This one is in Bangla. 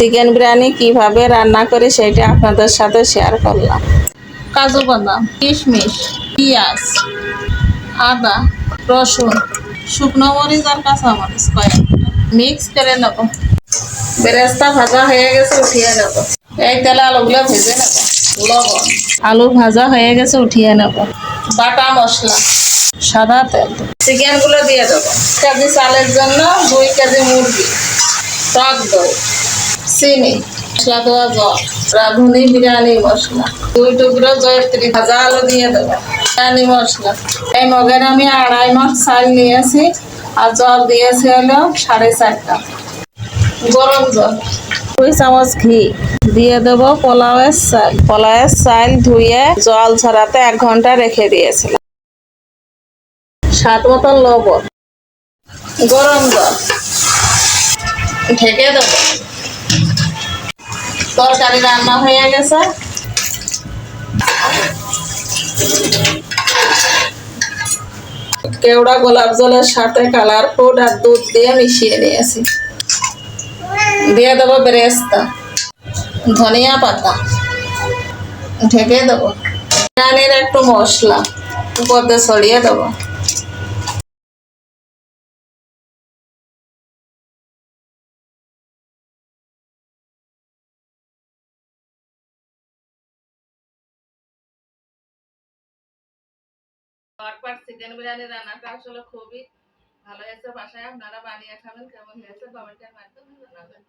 চিকেন বিরিয়ানি কিভাবে রান্না করি সেটা আপনাদের সাথে শেয়ার করলাম। কাজু বাদাম, কিশমিশ, পেঁয়াজ, আদা, রসুন, শুকনো মরিচ আর কাঁচা মরিচ কয়েকটা মিক্স করে নেব। বেরেস্তা ভাজা হয়ে গেছে, উঠিয়ে নেব। এই তেলে আলুগুলো ভেজে নেব। লবণ, আলু ভাজা হয়ে গেছে, উঠিয়ে নেব। বাটা মশলা, সাদা তেল, চিকেন গুলো দিয়ে দেবো। 1 কেজি চালের জন্য 2 কেজি মুরগি, টক দই, চিনি, মশলা দেওয়া জল, রাঁধুনি বিরিয়ানি মশলা, 2 টুকরো জয়ত্রী, ভাজা আলু দিয়ে দেবো। বিরিয়ানি মশলা, এই মগের আমি 2.5 মগ চাল নিয়েছি আর জল দিয়েছি হলো 4.5 কাপ। গরম জল, 2 চামচ ঘি দিয়ে দেবো। পোলাওয়ের চাল ধুয়ে জল ঝরাতে 1 ঘন্টা রেখে দিয়েছিলাম। স্বাদ মতো লবণ, গরম জল, ঢেকে দেবো। তরকারি রান্না হয়ে গেছে। কেওড়া গোলাপ জলের সাথে কালার ফুড আর দুধ দিয়ে মিশিয়ে নিয়েছি। দিয়ে দেবো বেরেস্তা, ধনিয়া পাতা, ঢেকে দেবো। বিরিয়ানির একটু মশলা উপর দিয়ে ছড়িয়ে দেবো। চিকেন বিরিয়ানি রান্নাটা আসলে খুবই ভালো হয়েছে। বাসায় আপনারা বানিয়ে খাবেন, কেমন হয়েছে কমেন্টের মাধ্যমে জানাবেন।